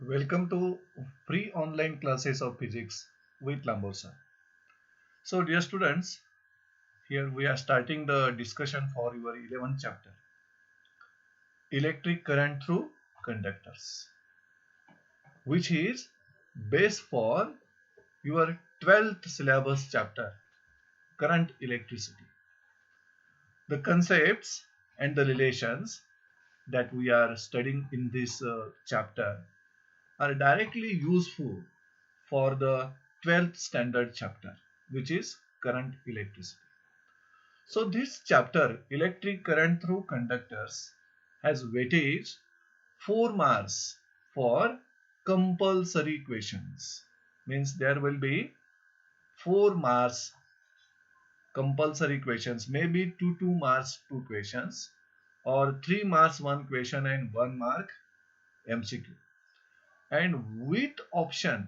Welcome to free online classes of physics with Lamborsa. So, dear students, here we are starting the discussion for your 11th chapter, electric current through conductors, which is base for your 12th syllabus chapter, current electricity. The concepts and the relations that we are studying in this chapter are directly useful for the 12th standard chapter, which is current electricity. So this chapter, electric current through conductors, has weightage 4 marks for compulsory questions. Means there will be 4 marks compulsory questions, maybe 2 marks 2 questions, or 3 marks 1 question and 1 mark MCQ. And with option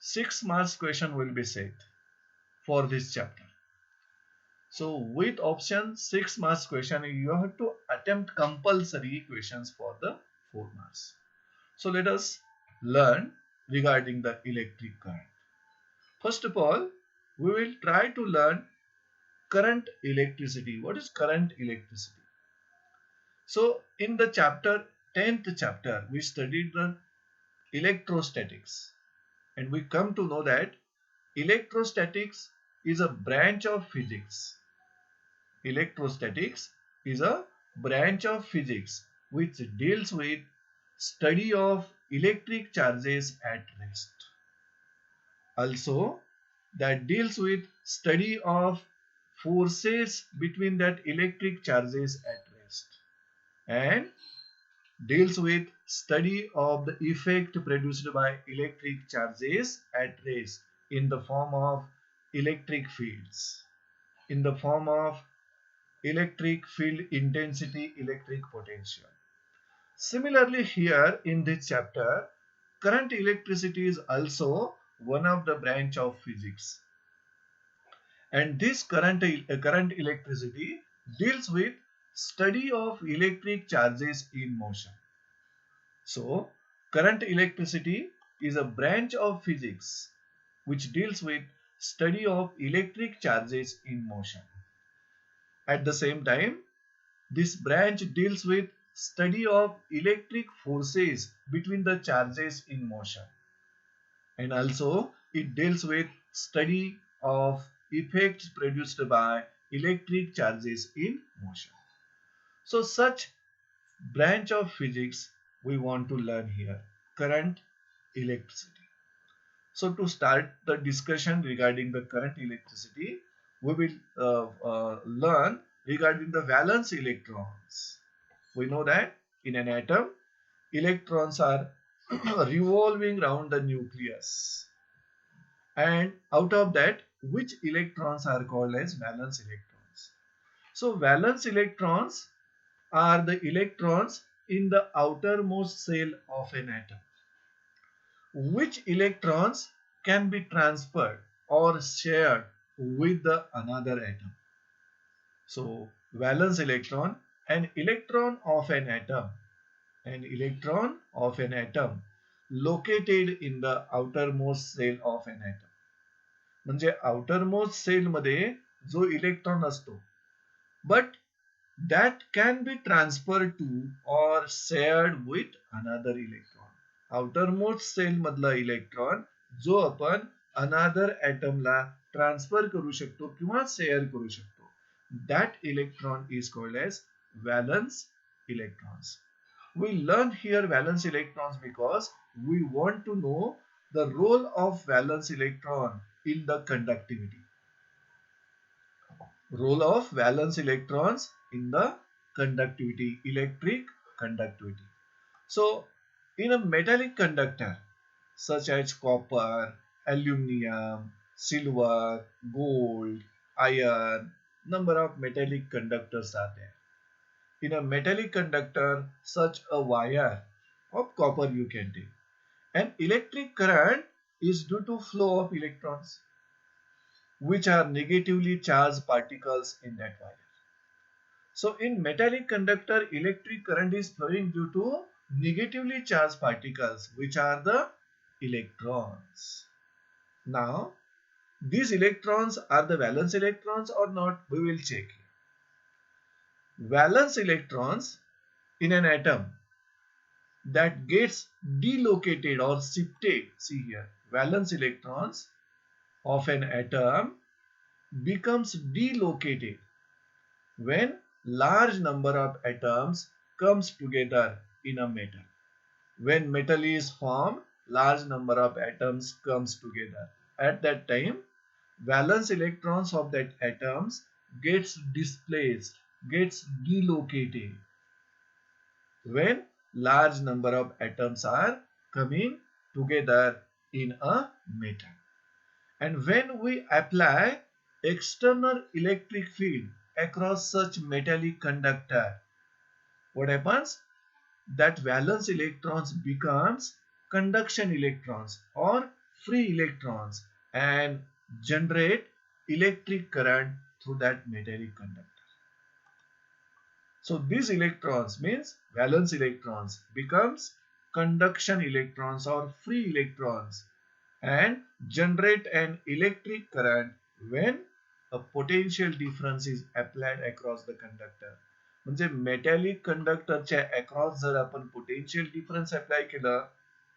6 marks question will be set for this chapter. So with option 6 marks question, you have to attempt compulsory questions for the 4 marks. So let us learn regarding the electric current. First of all, we will try to learn current electricity. What is current electricity? So in the 10th chapter, we studied the electrostatics, and we come to know that electrostatics is a branch of physics. Electrostatics is a branch of physics which deals with study of electric charges at rest. Also, that deals with study of forces between that electric charges at rest, and deals with study of the effect produced by electric charges at rest in the form of electric fields, in the form of electric field intensity, electric potential. Similarly, here in this chapter, current electricity is also one of the branch of physics. And this current electricity deals with study of electric charges in motion. So, current electricity is a branch of physics which deals with study of electric charges in motion. At the same time, this branch deals with study of electric forces between the charges in motion, and also it deals with study of effects produced by electric charges in motion. So such branch of physics we want to learn here, current electricity. So to start the discussion regarding the current electricity, we will learn regarding the valence electrons. We know that in an atom, electrons are revolving around the nucleus. And out of that, which electrons are called as valence electrons? So valence electrons are the electrons in the outermost shell of an atom, which electrons can be transferred or shared with the another atom. So valence electron, an electron of an atom located in the outermost shell of an atom. म्हणजे outermost cell मध्ये जो electron असतो, but that can be transferred to or shared with another electron. outermost cell मधला electron जो आपण another atom ला transfer करू शकतो किंवा शेअर करू शकतो, that electron is called as valence electrons. We learn here valence electrons because we want to know the role of valence electron in the conductivity. Role of valence electrons in the conductivity, electric conductivity. So, in a metallic conductor such as copper, aluminum, silver, gold, iron, number of metallic conductors are there. In a metallic conductor, such a wire of copper you can take. An electric current is due to flow of electrons, which are negatively charged particles in that wire. So in metallic conductor, electric current is flowing due to negatively charged particles, which are the electrons. Now, these electrons are the valence electrons or not? We will check. Valence electrons in an atom that gets delocated or shifted. See here, valence electrons of an atom becomes delocated when large number of atoms comes together in a metal. When metal is formed, large number of atoms comes together. At that time, valence electrons of that atoms gets displaced, gets delocated when large number of atoms are coming together in a metal. And when we apply external electric field across such metallic conductor, what happens? That valence electrons becomes conduction electrons or free electrons and generate electric current through that metallic conductor. So these electrons means valence electrons becomes conduction electrons or free electrons and generate an electric current when a potential difference is applied across the conductor. म्हणजे metallic कंडक्टरच्या across जर आपण potential difference apply केलं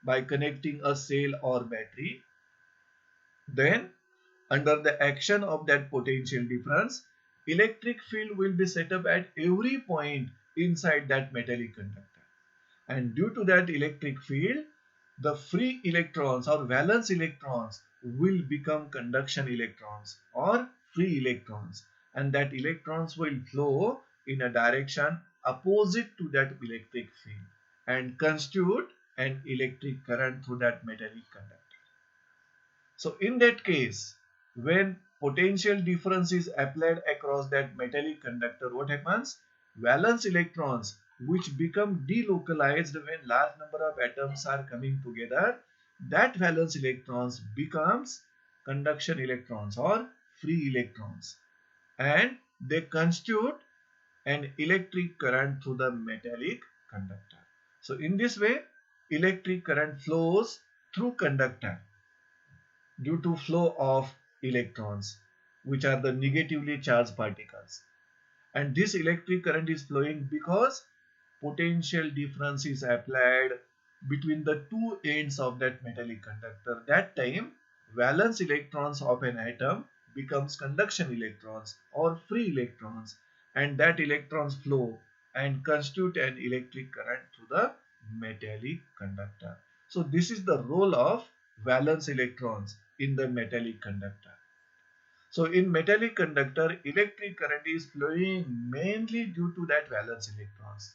by connecting a cell or battery, then under the action of that potential difference, electric field will be set up at every point inside that metallic conductor. And due to that electric field, the free electrons or valence electrons will become conduction electrons or free electrons, and that electrons will flow in a direction opposite to that electric field and constitute an electric current through that metallic conductor. So in that case, when potential difference is applied across that metallic conductor, what happens? Valence electrons, which become delocalized when large number of atoms are coming together, that valence electrons becomes conduction electrons or free electrons, and they constitute an electric current through the metallic conductor. So in this way, electric current flows through conductor due to flow of electrons, which are the negatively charged particles. And this electric current is flowing because potential difference is applied between the two ends of that metallic conductor. That time, valence electrons of an atom becomes conduction electrons or free electrons, and that electrons flow and constitute an electric current through the metallic conductor. So this is the role of valence electrons in the metallic conductor. So in metallic conductor, electric current is flowing mainly due to that valence electrons,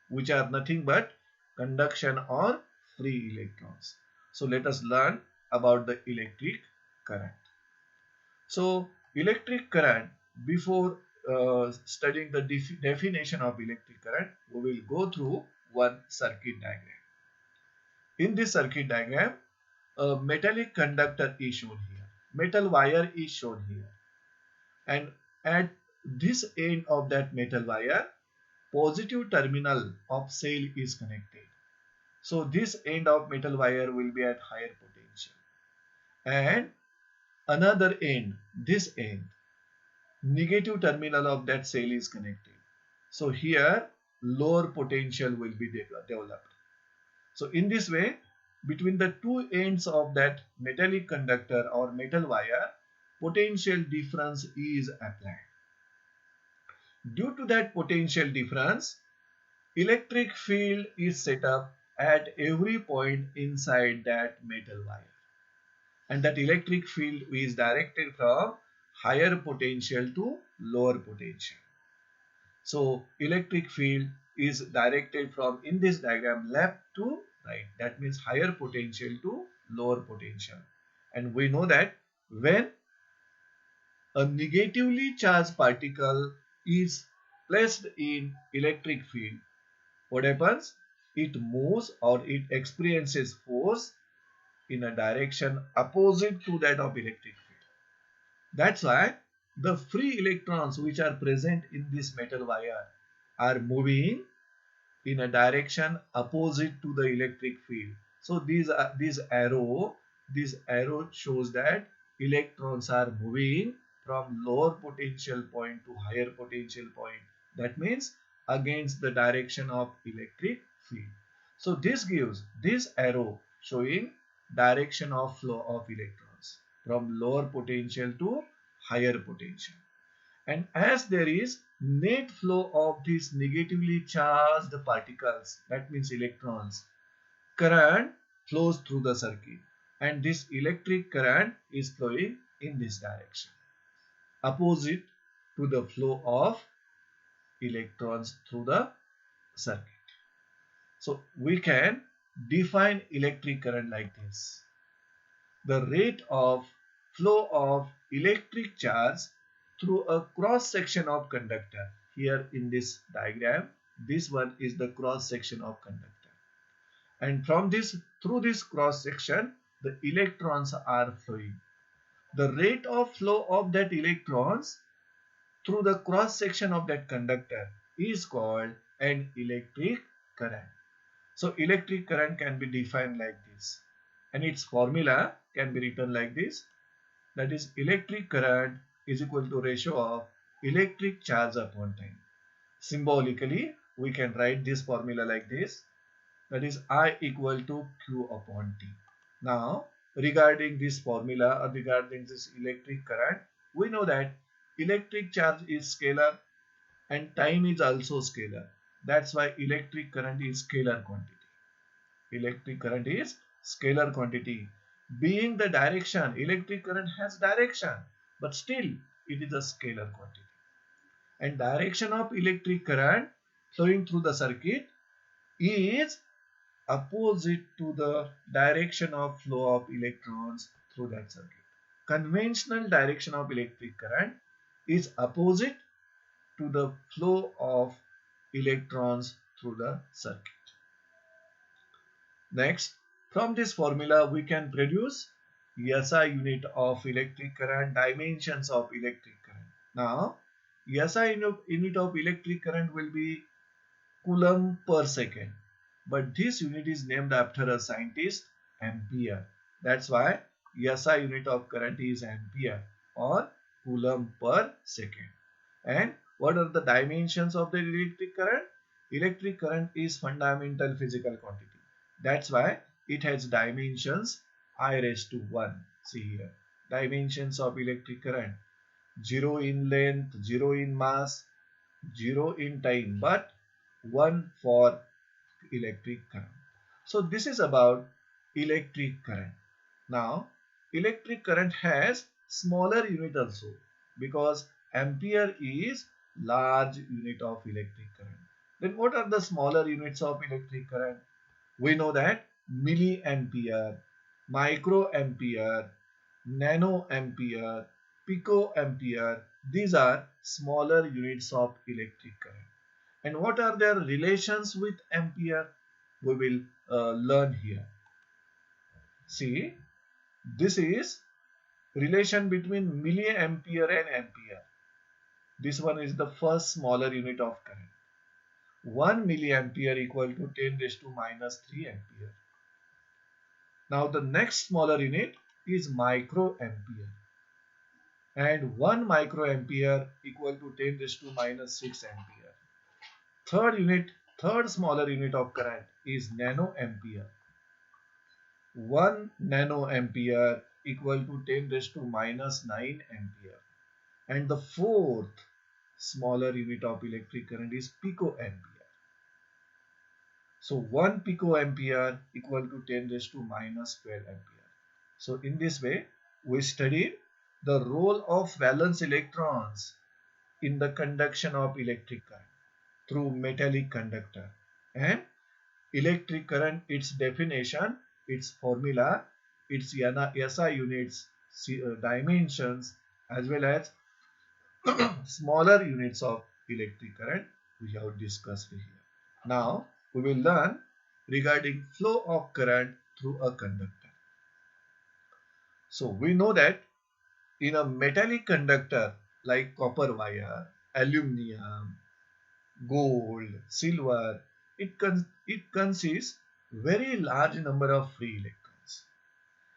which are nothing but conduction or free electrons. So let us learn about the electric current. So electric current, before studying the definition of electric current, we will go through one circuit diagram. In this circuit diagram, a metallic conductor is shown here. Metal wire is shown here. And at this end of that metal wire, positive terminal of cell is connected. So this end of metal wire will be at higher potential. And another end, this end, negative terminal of that cell is connected. So here lower potential will be developed. So in this way, between the two ends of that metallic conductor or metal wire, potential difference is applied. Due to that potential difference, electric field is set up at every point inside that metal wire. And that electric field is directed from higher potential to lower potential. So electric field is directed from, in this diagram, left to right. That means higher potential to lower potential. And we know that when a negatively charged particle is placed in electric field, what happens? It moves or it experiences force in a direction opposite to that of electric field. That's why the free electrons which are present in this metal wire are moving in a direction opposite to the electric field. So this arrow shows that electrons are moving from lower potential point to higher potential point. That means against the direction of electric field. So this arrow showing direction of flow of electrons from lower potential to higher potential. And as there is net flow of these negatively charged particles, that means electrons, current flows through the circuit, and this electric current is flowing in this direction, opposite to the flow of electrons through the circuit. So we can define electric current like this: the rate of flow of electric charge through a cross section of conductor. Here in this diagram, this one is the cross section of conductor, and through this cross section the electrons are flowing. The rate of flow of that electrons through the cross section of that conductor is called an electric current. So electric current can be defined like this, and its formula can be written like this: that is, electric current is equal to ratio of electric charge upon time. Symbolically, we can write this formula like this: that is, I equal to Q upon T. Now, regarding this formula or regarding this electric current, we know that electric charge is scalar and time is also scalar. That's why electric current is scalar quantity. Electric current is scalar quantity. Being the direction, electric current has direction, but still it is a scalar quantity. And direction of electric current flowing through the circuit is opposite to the direction of flow of electrons through that circuit. Conventional direction of electric current is opposite to the flow of electrons through the circuit. Next, from this formula we can produce SI unit of electric current, dimensions of electric current. Now, SI unit of electric current will be Coulomb per second, but this unit is named after a scientist, Ampere. That's why SI unit of current is Ampere or Coulomb per second. And what are the dimensions of the electric current? Electric current is fundamental physical quantity. That's why it has dimensions I raised to 1. See here, dimensions of electric current: 0 in length, 0 in mass, 0 in time, but 1 for electric current. So this is about electric current. Now, electric current has smaller unit also, because ampere is large unit of electric current. Then what are the smaller units of electric current? We know that milliampere, microampere, nanoampere, picoampere, these are smaller units of electric current. And what are their relations with ampere? We will learn here. See, this is relation between milliampere and ampere. This one is the first smaller unit of current. 1 milliampere equal to 10 raised to minus 3 ampere. Now the next smaller unit is microampere, and 1 microampere equal to 10 raised to minus 6 ampere. Third smaller unit of current is nanoampere. 1 nanoampere equal to 10 raised to minus 9 ampere. And the fourth smaller unit of electric current is picoampere. So 1 picoampere equal to 10 raised to minus 12 ampere. So in this way, we studied the role of valence electrons in the conduction of electric current through metallic conductor, and electric current, its definition, its formula, its SI units, dimensions, as well as smaller units of electric current we have discussed here. Now we will learn regarding flow of current through a conductor. So we know that in a metallic conductor like copper wire, aluminum, gold, silver, it consists very large number of free electrons,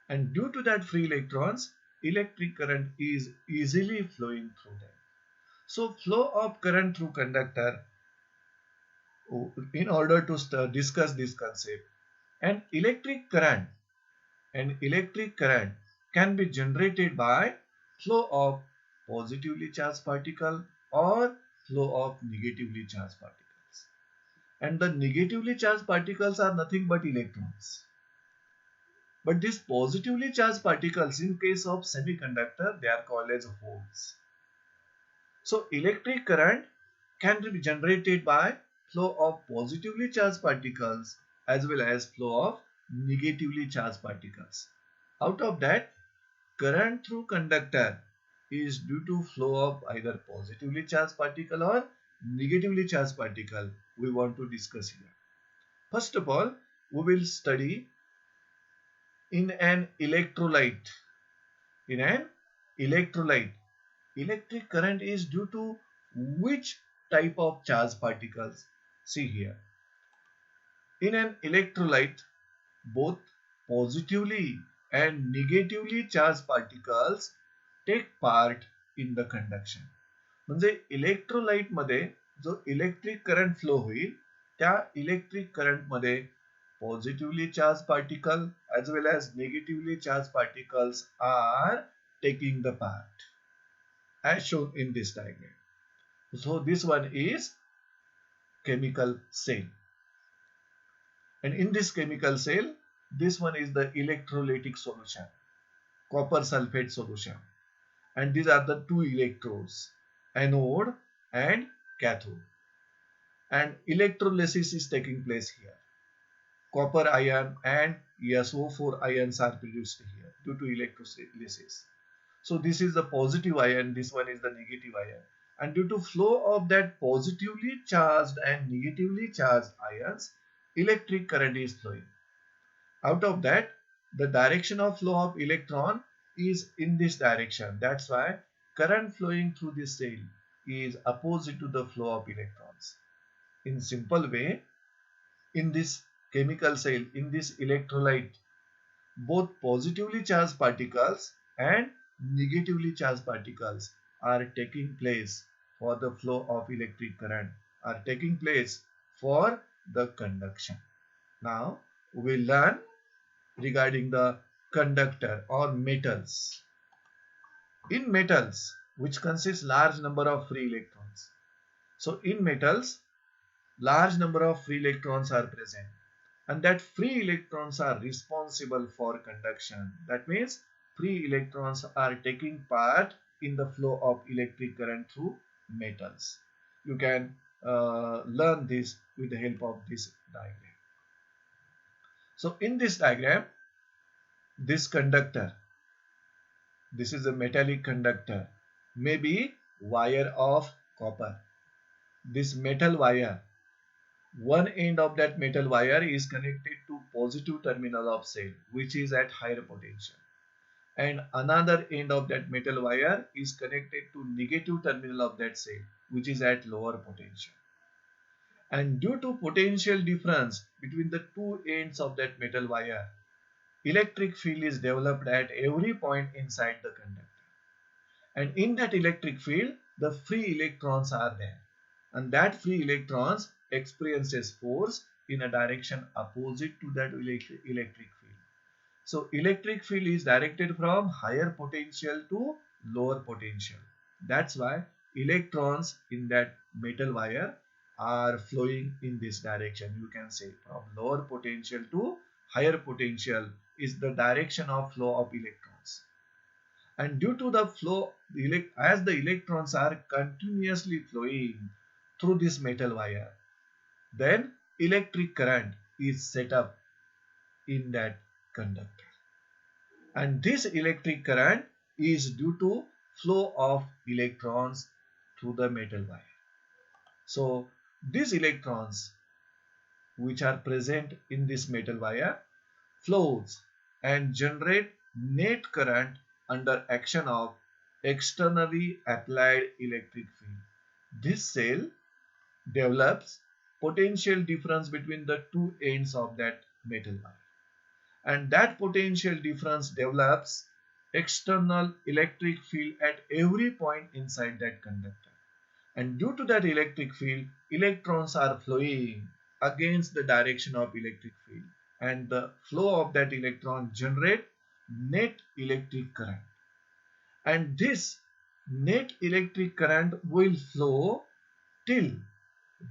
and due to that free electrons, electric current is easily flowing through them. So flow of current through conductor, in order to discuss this concept, an electric current an electric current can be generated by flow of positively charged particle or flow of negatively charged particles. And the negatively charged particles are nothing but electrons. But these positively charged particles, in case of semiconductor, they are called as holes. So electric current can be generated by flow of positively charged particles as well as flow of negatively charged particles. Out of that, current through conductor is due to flow of either positively charged particle or negatively charged particle we want to discuss here. First of all, we will study in an electrolyte. In an electrolyte, electric current is due to which type of charged particles? See here. In an electrolyte, both positively and negatively charged particles take part in the conduction. म्हणजे electrolyte मध्ये जो electric current flow होईल त्या electric current मध्ये positively charge particle as well as negatively charged particles are taking the part as shown in this diagram. So this one is chemical cell, and in this chemical cell, this one is the electrolytic solution, copper sulfate solution, and these are the two electrodes, anode and cathode, and electrolysis is taking place here. Copper ion and SO4 ions are produced here due to electrolysis. So this is the positive ion, this one is the negative ion, and due to flow of that positively charged and negatively charged ions, electric current is flowing. Out of that, the direction of flow of electron is in this direction. That's why current flowing through this cell is opposite to the flow of electrons. In simple way, in this chemical cell, in this electrolyte, both positively charged particles and negatively charged particles are taking place for the flow of electric current, are taking place for the conduction. Now we will learn regarding the conductor or metals. In metals, which consists large number of free electrons. So in metals, large number of free electrons are present, and that free electrons are responsible for conduction. That means free electrons are taking part in the flow of electric current through metals. You can learn this with the help of this diagram. So in this diagram, this conductor, this is a metallic conductor, may be wire of copper. This metal wire, one end of that metal wire is connected to positive terminal of cell, which is at higher potential, and another end of that metal wire is connected to negative terminal of that cell, which is at lower potential. And due to potential difference between the two ends of that metal wire, electric field is developed at every point inside the conductor. And in that electric field, the free electrons are there, and that free electrons experiences force in a direction opposite to that electric field. So electric field is directed from higher potential to lower potential. That's why electrons in that metal wire are flowing in this direction. You can say from lower potential to higher potential is the direction of flow of electrons. And due to the flow, as the electrons are continuously flowing through this metal wire, then electric current is set up in that conductor. And this electric current is due to flow of electrons through the metal wire. So these electrons which are present in this metal wire flows and generate net current under action of externally applied electric field. This cell develops potential difference between the two ends of that metal wire. And that potential difference develops external electric field at every point inside that conductor. And due to that electric field, electrons are flowing against the direction of electric field, and the flow of that electron generate net electric current. And this net electric current will flow till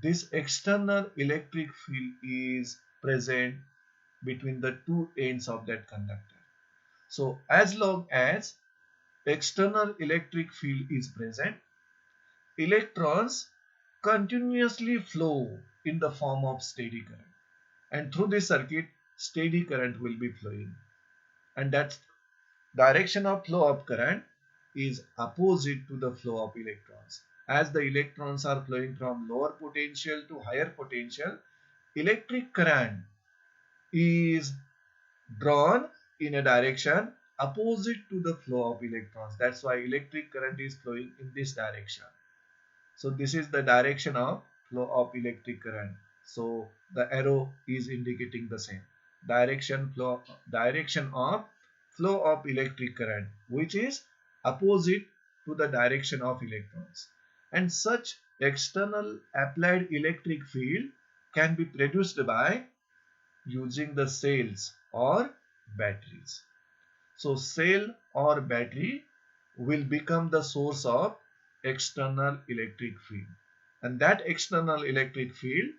this external electric field is present between the two ends of that conductor. So as long as external electric field is present, electrons continuously flow in the form of steady current. And through this circuit, steady current will be flowing. And that direction of flow of current is opposite to the flow of electrons. As the electrons are flowing from lower potential to higher potential, electric current is drawn in a direction opposite to the flow of electrons. That's why electric current is flowing in this direction. So this is the direction of flow of electric current. So the arrow is indicating the same direction of flow of electric current, which is opposite to the direction of electrons. And such external applied electric field can be produced by using the cells or batteries. So cell or battery will become the source of external electric field, and that external electric field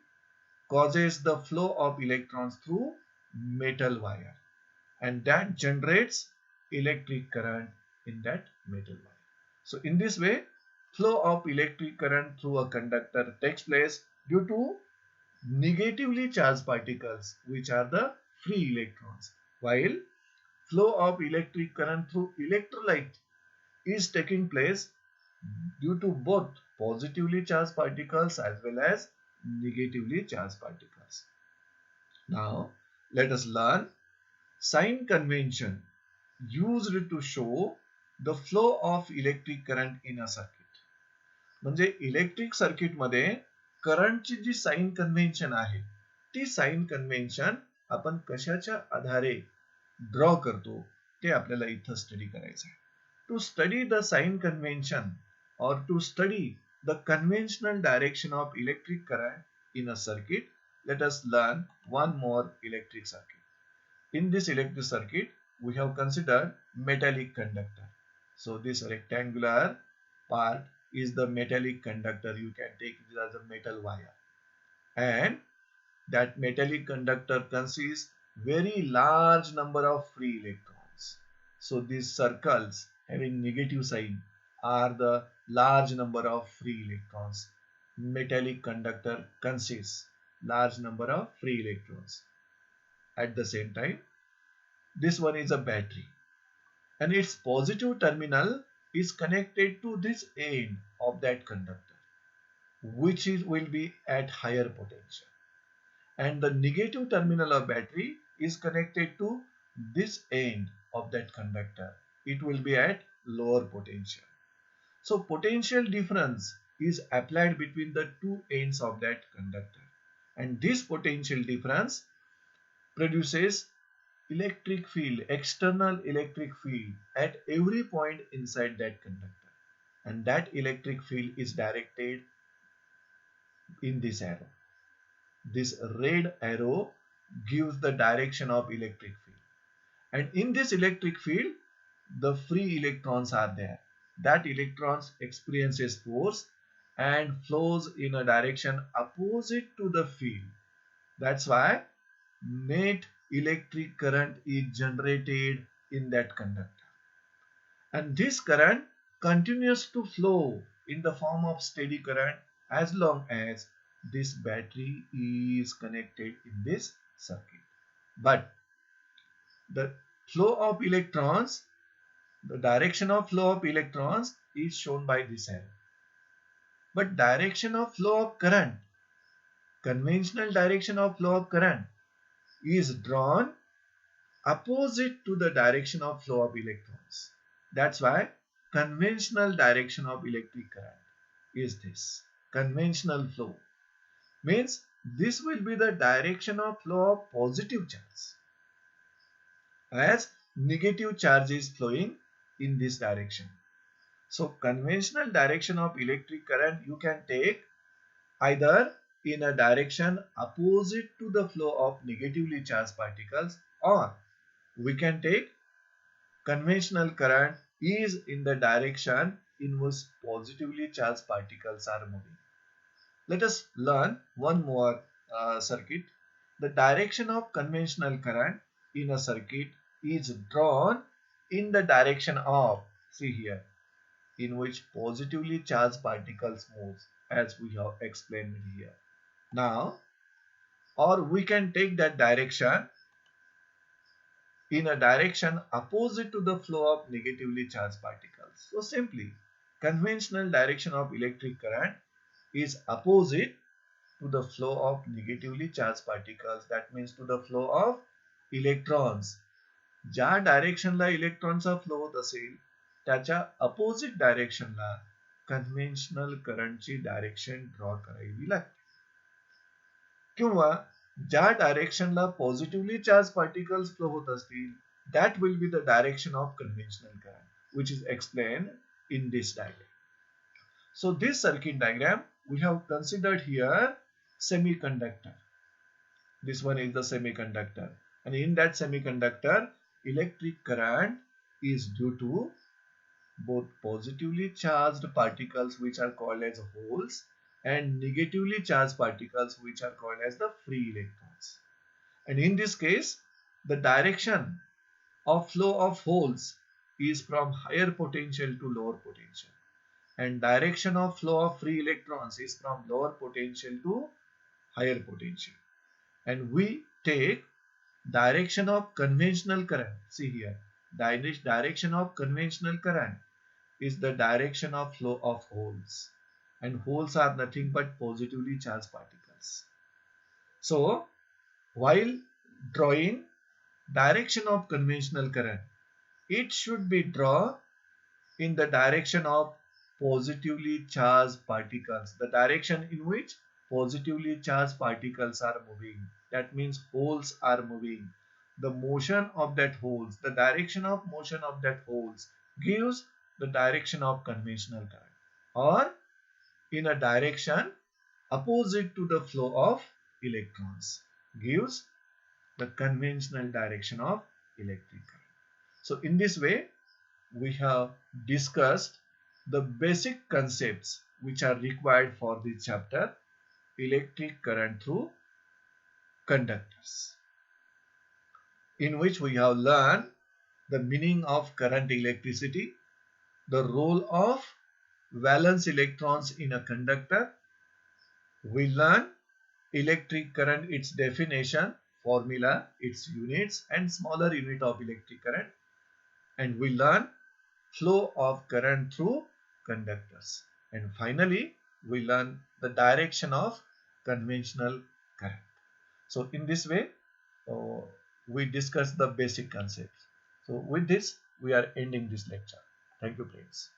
causes the flow of electrons through metal wire, and that generates electric current in that metal wire. So in this way, flow of electric current through a conductor takes place due to negatively charged particles, which are the free electrons, while flow of electric current through electrolyte is taking place due to both positively charged particles as well as negatively charged particles. Now, let us learn sign convention used to show the flow of electric current in a circuit. म्हणजे electric circuit मध्ये करंटची जी sign convention आहे ती sign convention आपण कशाच्या आधारे draw करतो ते आपल्याला इथं स्टडी करायचं आहे. To study the sign convention or to study the conventional direction of electric current in a circuit, let us learn one more electric circuit. In this electric circuit, we have considered metallic conductor. So this rectangular part is the metallic conductor. You can take it as a metal wire. And that metallic conductor consists very large number of free electrons. So these circles having negative sign are the large number of free electrons. Metallic conductor consists large number of free electrons. At the same time, this one is a battery, and its positive terminal is connected to this end of that conductor, which will be at higher potential, and the negative terminal of battery is connected to this end of that conductor. It will be at lower potential. So potential difference is applied between the two ends of that conductor, and this potential difference produces electric field, external electric field at every point inside that conductor, and that electric field is directed in this arrow. This red arrow gives the direction of electric field, and in this electric field the free electrons are there. That electrons experiences force and flows in a direction opposite to the field. That's why net electric current is generated in that conductor, and this current continues to flow in the form of steady current as long as this battery is connected in this circuit. But the flow of electrons, the direction of flow of electrons is shown by this arrow. But direction of flow of current, conventional direction of flow of current is drawn opposite to the direction of flow of electrons. That's why conventional direction of electric current is this. Conventional flow means this will be the direction of flow of positive charge, as negative charge is flowing in this direction. So conventional direction of electric current you can take either in a direction opposite to the flow of negatively charged particles, or we can take conventional current is in the direction in which positively charged particles are moving. Let us learn one more circuit. The direction of conventional current in a circuit is drawn in the direction of, see here, in which positively charged particles move, as we have explained here. Now, or we can take that direction in a direction opposite to the flow of negatively charged particles. So simply, conventional direction of electric current is opposite to the flow of negatively charged particles. That means to the flow of electrons. ज्या डायरेक्शनला इलेक्ट्रॉनचा flow होत असेल त्याच्या opposite डायरेक्शनला conventional करंटची direction draw करावी लागते. किंवा ज्या डायरेक्शनला पॉझिटिव्हली चार्ज पार्टिकल्स फ्लो होत असतील, that will be the direction of conventional current, which is explained in this diagram. So this circuit diagram we have considered here semiconductor. This one is the semiconductor, and in that semiconductor electric current is due to both positively charged particles which are called as holes and negatively charged particles which are called as the free electrons. And in this case, the direction of flow of holes is from higher potential to lower potential, and direction of flow of free electrons is from lower potential to higher potential. And we take direction of conventional current. See here, direction of conventional current is the direction of flow of holes, and holes are nothing but positively charged particles. So while drawing direction of conventional current, it should be drawn in the direction of positively charged particles, the direction in which positively charged particles are moving. That means holes are moving. The motion of that holes, the direction of motion of that holes gives the direction of conventional current, or in a direction opposite to the flow of electrons gives the conventional direction of electric current. So in this way, we have discussed the basic concepts which are required for this chapter, electric current through conductors, in which we have learned the meaning of current electricity, the role of valence electrons in a conductor. We learn electric current, its definition, formula, its units, and smaller unit of electric current. And we learn flow of current through conductors. And finally, we learn the direction of conventional current. So in this way, we discuss the basic concepts. So with this, we are ending this lecture. Thank you, friends.